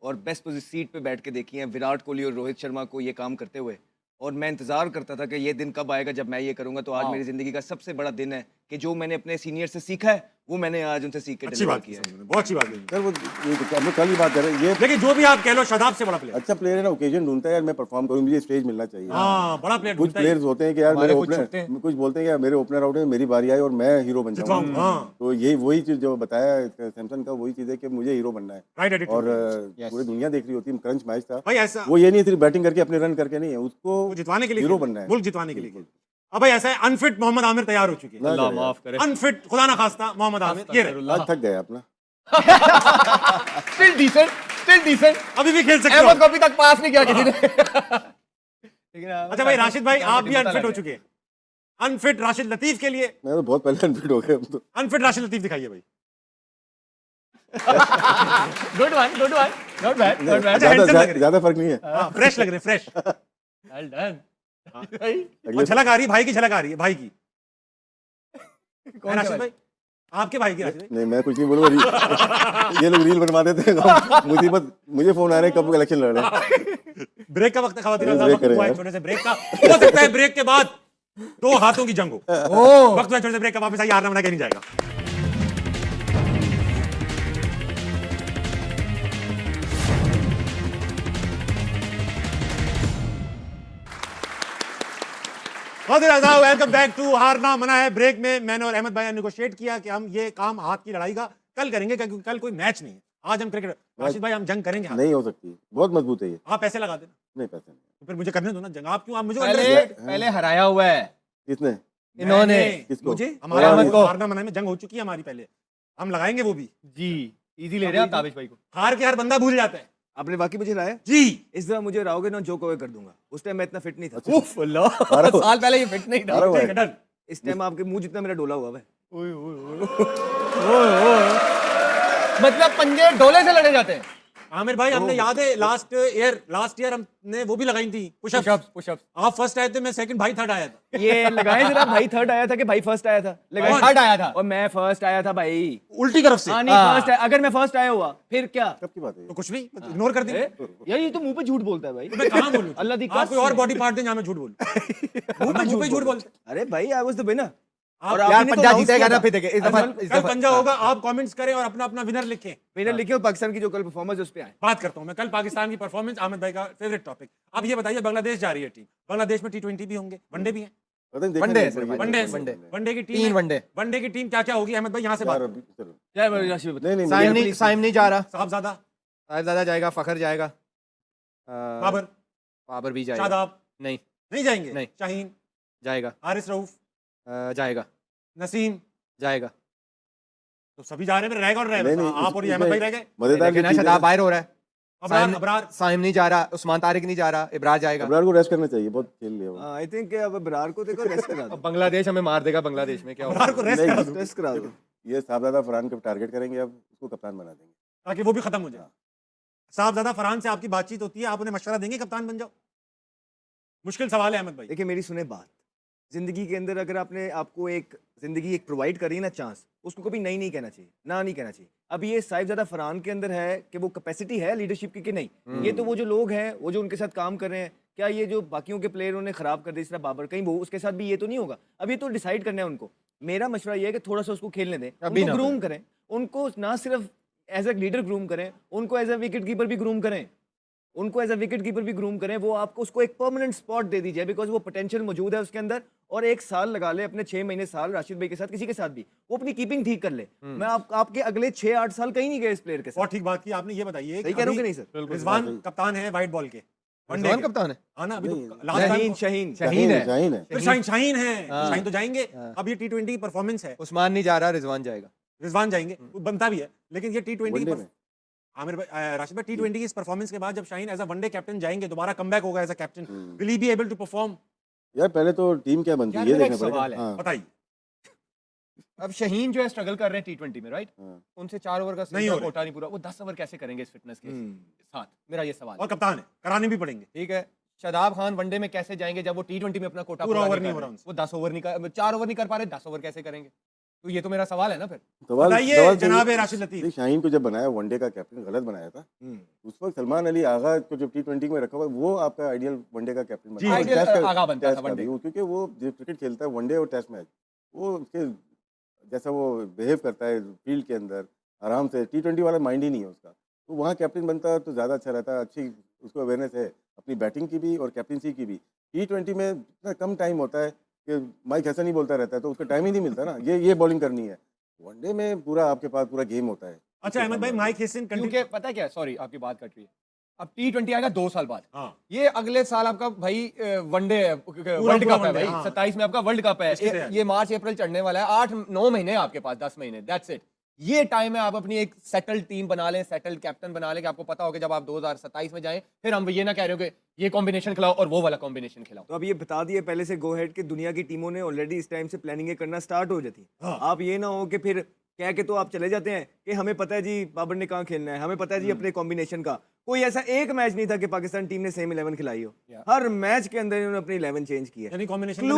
और बेस्ट सीट पे बैठ के देखी हैं विराट कोहली और रोहित शर्मा को ये काम करते हुए, और मैं इंतजार करता था कि ये दिन कब आएगा जब मैं ये करूंगा। तो आज हाँ। मेरी जिंदगी का सबसे बड़ा दिन है कि जो मैंने अपने सीनियर से सीखा है वो मैंने आज उनसे सीख के अच्छी डिलीवर बात की किया है। संजू ने, बहुत अच्छी बात की। सर वो ये तो हम लोग कल ही बात कर रहे हैं, ये लेकिन जो भी आप कह लो, शादाब से बड़ा प्लेयर। अच्छा प्लेयर है ना, ओकेजन ढूंढता है यार, मैं परफॉर्म करूँ, मुझे स्टेज मिलना चाहिए। हाँ, बड़ा प्लेयर कुछ ढूंढता है। प्लेयर्स होते हैं कि यार हमारे मेरे कुछ छुट्टे हैं। ओपनर, कुछ बोलते हैं यार मेरे ओपनर आउट है, मेरी बारी आई और मैं हीरो बन जितवाऊं, जाऊंगा। हाँ। तो यही वही चीज जो बताया सैमसन का, वही चीज है कि मुझे हीरो बनना है। Right attitude. और Yes. पूरी दुनिया देख रही होती है, क्रंच मैच था, भाई ऐसा वो ये नहीं सिर्फ बैटिंग करके अपने रन करके नहीं है, उसको वो जितवाने के लिए हीरो खेल, बनना है, मुल्क जितवाने के लिए। बिल्कुल। अब भाई ऐसा है, अनफिट मोहम्मद आमिर तैयार हो चुके हैं। ना अल्लाह करे माफ करे। अनफिट खुदा ना खास्ता मोहम्मद आमिर ये रहे। यार, आज थक गए अपना। Still decent. अभी भी खेल सकते हो। अहमद को अभी तक पास नहीं किया किसी ने। लेकिन अच्छा भाई राशिद भाई, आप भी अनफिट हो चुके हैं। अनफिट राशिद लतीफ के लिए मैं तो बहुत पहले अनफिट हो गए हम तो। अनफिट राशिद लतीफ दिखाइए भाई। गुड वन नॉट बैड अच्छा, handsome लग रहे हैं। ज्यादा फर्क नहीं है। हाँ, फ्रेश लग रहे हैं, फ्रेश। Well done. और झलक आ रही है, भाई की झलक आ रही है, भाई की। कौन राशिद भाई, आपके भाई की राशिद भाई। नहीं मैं कुछ नहीं बोलूंगा, ये लोग रील बनवा देते हैं। मुसीबत, मुझे फोन आ रहे हैं कब इलेक्शन लड़ रहे हैं। ब्रेक का वक्त है, खवातीन ब्रेक हज़रात, वक्त करें हुआ है यार। छोटे से ब्रेक का। हो सकता है ब्रेक के बाद 2 हाथों की जंग हो। ओ वक्त हुआ है छोटे से ब्रेक का, वापस आइए, हारना मना के नहीं जाएगा। वेलकम बैक टू हारना मना है। ब्रेक में मैंने और अहमद भाई ने नेगोशिएट किया कि हम ये काम हाथ की लड़ाई का कल करेंगे, क्योंकि कल कोई मैच नहीं है। आज हम क्रिकेट, राशिद भाई हम जंग करेंगे। नहीं हो सकती, बहुत मजबूत है ये। आप पैसे लगा देना, नहीं पैसे नहीं। तो फिर मुझे करने दो ना जंग। आप क्यों, आप मुझे पहले हराया हुआ है किसने? इन्होंने। किसको? मुझे हमारे अहमद को। हारना मना में जंग हो चुकी है हमारी पहले, हम लगाएंगे वो भी। जी इजी ले रहे हैं आप ताबिश भाई को। हार के हर बंदा भूल जाता है आपने वाकई मुझे हराया। जी। इस दफा मुझे हराओगे ना, जो कहोगे कर दूंगा। उस टाइम मैं इतना फिट नहीं था। उफ अल्लाह, साल पहले ये फिट नहीं था। हारा हुआ ठीक है, है। डन। इस टाइम आपके मुंह जितना मेरा डोला हुआ है। मतलब पंजे डोले से लड़े जाते हैं। आमिर भाई, हमने याद है लास्ट ईयर हमने वो भी लगाई थी पुशअप। पुशअप आप फर्स्ट आए थे, मैं सेकंड, भाई थर्ड आया था। ये लगाए जरा, भाई थर्ड आया था कि भाई फर्स्ट आया था? लगाए कौन? थर्ड आया था। और मैं फर्स्ट आया था भाई। उल्टी तरफ से। हाँ नहीं, हाँ। फर्स्ट अगर मैं फर्स्ट आया हुआ फिर क्या? कब की बात है ये? तो कुछ नहीं, इग्नोर कर दी। यार ये तो मुंह पे झूठ बोलता है भाई। मैं कहाँ बोलूं? अल्लाह दी आप कोई और बॉडी पार्ट दें जहाँ मैं झूठ बोलूं। मुंह पे झूठ बोलते। अरे भाई आई वाज द विनर। और आप यार आपने तो पंजाब announce जीतेगा किया ना था। फिर देखे इस दफा कल पंजा होगा, आप कमेंट्स करें और अपना अपना विनर लिखें। विनर लिखे और पाकिस्तान की जो कल परफॉर्मेंस उस पे आए। बात करता हूं मैं कल पाकिस्तान की परफॉर्मेंस, आमिर भाई का फेवरेट टॉपिक। अब ये बताइए, बांग्लादेश जा रही है टीम, बांग्लादेश में T20 भी होंगे, वनडे भी है, पता नहीं, देखा वनडे नहीं, है सिर्फ, ये वनडे वनडे। वनडे की टीम 3 है। वनडे। वनडे की टीम क्या क्या होगी अहमद भाई, यहाँ से बात यार करो। अभी चलो। क्या राशि में नहीं नहीं साइम नहीं जा रहा, साहबजादा, साहिबजादा जाएगा, फखर जाएगा, बाबर, बाबर भी जाएगा, शादाब नहीं नहीं जाएंगे, नहीं। शाहीन, जाएगा, हारिस रऊफ, जाएगा, नसीम, जाएगा। तो सभी जा रहे हैं, फिर रह कौन रहे नहीं, हैं? नहीं, आप और ये इसमें अहमद भाई रह गए। मजेदार लेकिन जो चीज़ है शदाब ना, बाहर हो रहा है, अबरार, अबरार, साइम नहीं जा रहा, उस्मान तारिक नहीं जा रहा, इब्रार जाएगा। अबरार को रेस्ट करना चाहिए, बहुत खेल लिया वो। आई थिंक अब बरार को देखो रेस्ट करा अब दो, बांग्लादेश हमें मार देगा, बांग्लादेश में क्या होगा? अबरार को रेस्ट नहीं, करा दो, रेस्ट करा दो। ये साहबजादा फरहान को टारगेट करेंगे, अब उसको कप्तान बना देंगे। ताकि वो भी खत्म हो जाए। साहबजादा फरहान से आपकी बातचीत होती है, आप उन्हें मशवरा देंगे कप्तान बन जाओ? मुश्किल सवाल है अहमद भाई। देखिए मेरी सुने बात, जिंदगी के अंदर अगर आपने आपको एक जिंदगी एक प्रोवाइड करी है ना चांस, उसको कभी नहीं नहीं कहना चाहिए, ना नहीं कहना चाहिए। अब ये साहिबजादा फरहान के अंदर है कि वो कैपेसिटी है लीडरशिप की कि नहीं, ये तो वो जो लोग हैं, वो जो उनके साथ काम कर रहे हैं, क्या ये जो बाकियों के प्लेयर उन्हें खराब कर दे, इस तरह बाबर, कहीं वो उसके साथ भी ये तो नहीं होगा। अब ये तो डिसाइड करना है उनको। मेरा मशवरा ये है कि थोड़ा सा उसको खेलने दें, अभी उनको ना ग्रूम करें, उनको ना सिर्फ एज ए लीडर ग्रूम करें, उनको एज ए विकेट कीपर भी ग्रूम करें, उनको एज अ विकेट कीपर भी ग्रूम करें। वो आपको उसको एक परमानेंट स्पॉट दे दीजिए, बिकॉज वो पोटेंशियल मौजूद है उसके अंदर। और एक साल लगा ले, अपने 6 महीने साल राशिद भाई के साथ, किसी के साथ भी, वो अपनी कीपिंग ठीक कर ले। मैं आपके अगले 6-8 साल कहीं नहीं गए इस प्लेयर के और साथ। ठीक बात की आपने, ये बताइए सही कह रहा हूं कि नहीं सर? रिजवान कप्तान है व्हाइट बॉल के, वनडे रिजवान के। कप्तान है, हाँ ना, अभी तो नहीं, लास्ट शाहीन टाइम शाहीन शाहीन है, शाहीन है। फिर शाहीन है, हाँ। शाहीन तो जाएंगे। अब ये T20 की परफॉर्मेंस है, उस्मान नहीं जा रहा, रिजवान जाएगा। रिजवान जाएंगे, वो बनता भी है। लेकिन ये T20 वनडे में आमिर भाई, राशिद भाई, T20 की इस परफॉर्मेंस के बाद जब Shaheen as a one day captain जाएंगे, दोबारा कमबैक होगा as a captain, will he be able to perform? यार पहले तो टीम क्या बनती है यार ये मेरा देखना एक पड़ेगा। सवाल है। हाँ, बताइए। अब शहीन जो है स्ट्रगल कर रहे हैं T20 में, राइट? हाँ। उनसे 4 ओवर का नहीं हो रहे। कोटा नहीं पूरा, वो 10 ओवर कैसे करेंगे इस फिटनेस के साथ? मेरा ये सवाल और है। कप्तान है, कराने भी पड़ेंगे। ठीक है, शादाब खान वनडे में कैसे जाएंगे जब वो T20 में अपना कोटा पूरा पूरा ओवर नहीं नहीं कर हो रहे? रहा उनसे। वो 10 ओवर नहीं कर, 4 ओवर नहीं कर पा रहे, 10 ओवर कैसे करेंगे? तो ये तो मेरा सवाल है ना फिर। सवाल बताइए सवाल तो जनाब ये- राशिद लतीफ। नहीं, शाहीन को जब बनाया वनडे का कैप्टन गलत बनाया था। उस वक्त सलमान अली आगा को जब T20 में रखा हुआ, वो आपका आइडियल वनडे का कैप्टन जी, बना। आइडियल टेस्ट का- आगा बनता टेस्ट था का वनडे। भी, क्योंकि वो जो क्रिकेट खेलता है वनडे और टेस्ट मैच, वो उसके जैसा वो बिहेव करता है फील्ड के अंदर आराम से, T20 वाला माइंड ही नहीं है उसका। तो वहाँ कैप्टन बनता तो ज़्यादा अच्छा रहता। अच्छी उसको अवेयरनेस है अपनी बैटिंग की भी और कैप्टनसी की भी। T20 में इतना कम टाइम होता है कि माइक हसन ही बोलता रहता है, तो उसका टाइम ही नहीं मिलता ना, ये बॉलिंग करनी है। वनडे में पूरा आपके पास पूरा गेम होता है। अच्छा अहमद भाई, माइक हेसन क्योंकि पता है क्या, सॉरी आपकी बात कट रही है। अब T20 आएगा 2 साल बाद, हाँ, ये अगले साल आपका भाई वनडे पूरा वर्ल्ड कप है वनडे, भाई, हाँ। 27 में आपका वर्ल्ड कप है। इसकी तैयारी। ये मार्च अप्रैल चढ़ने वाला है, 8-9 महीने आपके पास, 10 महीने, दैट्स इट। ये टाइम है, आप अपनी एक सेटल्ड टीम बना लें, सेटल्ड कैप्टन बना लें, कि आपको पता हो कि जब आप 2027 में जाएं, फिर हम ये ना कह रहे हो कि ये कॉम्बिनेशन खिलाओ और वो वाला कॉम्बिनेशन खिलाओ। तो अब ये बता दिए पहले से गो हेड कि दुनिया की टीमों ने ऑलरेडी इस टाइम से प्लानिंग करना स्टार्ट हो जाती। हाँ। आप ये ना हो कि फिर कह के तो आप चले जाते हैं कि हमें पता है जी बाबर ने कहाँ खेलना है, हमें पता है जी अपने कॉम्बिनेशन का। कोई ऐसा एक मैच नहीं था कि पाकिस्तान टीम ने सेम 11 खिलाई हो। हर मैच के अंदर इन्होंने अपनी 11 चेंज की है। यानी कॉम्बिनेशन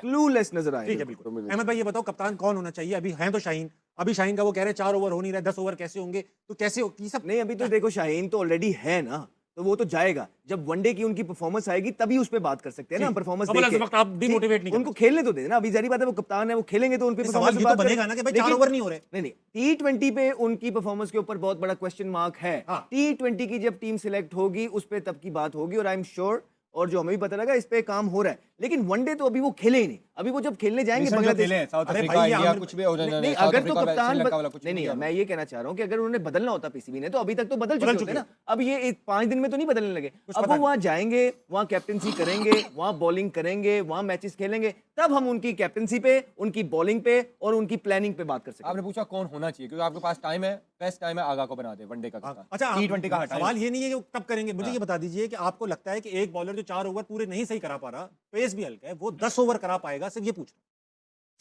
क्लूलेस नजर आए। ठीक है, बिल्कुल। अहमद भाई ये बताओ कप्तान कौन होना चाहिए? अभी हैं तो शाहीन, अभी शाहीन का वो कह रहे हैं 4 ओवर हो नहीं रहा, 10 ओवर कैसे होंगे? तो कैसे हो ये सब? नहीं अभी तो देखो शाहीन तो ऑलरेडी है ना, तो वो तो जाएगा। जब वनडे की उनकी परफॉर्मेंस आएगी तभी उस पे बात कर सकते हैं ना, ठीक। परफॉर्मेंस कमल, इस वक्त आप डिमोटिवेट नहीं उनको खेलने तो दे देना। अभी जारी बात है वो कप्तान है, वो खेलेंगे तो उन पे सवाल ये तो बनेगा ना कि भाई 4 ओवर नहीं हो रहे। नहीं नहीं, T20 पे उनकी परफॉर्मेंस के ऊपर बहुत बड़ा क्वेश्चन मार्क है। हाँ। T20 की जब टीम सिलेक्ट होगी उस पे तब की बात होगी, और आई एम श्योर, और जो हमें भी पता लगा इस पे काम हो रहा है। लेकिन वनडे तो अभी वो खेले ही नहीं। अभी वो जब खेलने जाएंगे Recent जो बांग्लादेश, खेले हैं, साउथ अरे अफ्रीका, भाई, इंडिया, आमिर- कुछ भी हो जाए, नहीं साउथ अगर तो अफ्रीका वाला, कप्तान श्रीलंका वाला कुछ नहीं भी नहीं किया मैं ये कहना चाह रहा हूँ कि अगर उन्होंने बदलना होता पीसीबी ने तो अभी तक तो बदल चुके होते ना। अब ये 5 दिन में तो नहीं बदलने लगे। अब वो वहाँ जाएंगे, वहाँ कैप्टनसी करेंगे, वहाँ बॉलिंग करेंगे, वहाँ मैचेस खेलेंगे, तब हम उनकी कैप्टनसी पे, उनकी बॉलिंग पे और उनकी प्लानिंग पे बात कर सकते हैं। आपने पूछा कौन होना चाहिए, क्योंकि आपके पास टाइम है, बेस्ट टाइम है आगा को बना दे वनडे का कप्तान। अच्छा T20 का हटाएं। सवाल ये नहीं है कि वो कब करेंगे, मुझे ये बता दीजिए कि आपको लगता है कि एक बॉलर जो 4 ओवर पूरे नहीं सही करा पा रहा, पेस भी हल्का है, वो 10 ओवर करा पाएगा? सिर्फ ये पूछ रहा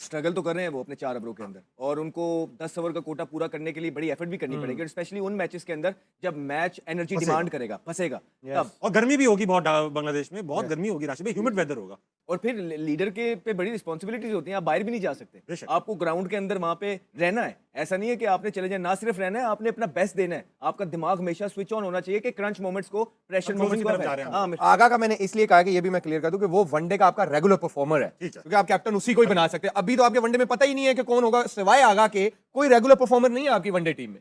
स्ट्रगल तो कर रहे हैं वो अपने 4 ओवरों के अंदर, और उनको 10 ओवर का कोटा पूरा करने के लिए बड़ी एफर्ट भी करनी पड़ेगी, स्पेशली उन मैचेस के अंदर जब मैच एनर्जी डिमांड करेगा, फंसेगा तब। हूं। और गर्मी भी होगी बहुत बांग्लादेश में, बहुत गर्मी होगी राशिद भाई, ह्यूमिड वेदर होगा। और फिर लीडर के पे बड़ी रिस्पॉन्सिबिलिटीज होती हैं, आप बाहर भी नहीं जा सकते, बेशक। आपको ग्राउंड के अंदर वहां पे रहना है। ऐसा नहीं है कि आपने चले जाए, ना सिर्फ रहना है, आपने अपना बेस्ट देना है। आपका दिमाग हमेशा स्विच ऑन होना चाहिए कि क्रंच मोमेंट्स को, प्रेशर हम closing मोमेंट्स की तरफ जा रहे हैं। को, हाँ, आगा का मैंने इसलिए कहा कि ये भी मैं क्लियर कर दूं कि वो वनडे का आपका रेगुलर परफॉर्मर है, ठीक है। क्योंकि आप कैप्टन उसी को ही बना सकते हैं। अभी तो आपके वनडे में पता ही नहीं है कि कौन होगा, सिवाय आगा के कोई रेगुलर परफॉर्मर नहीं है आपकी वनडे टीम में।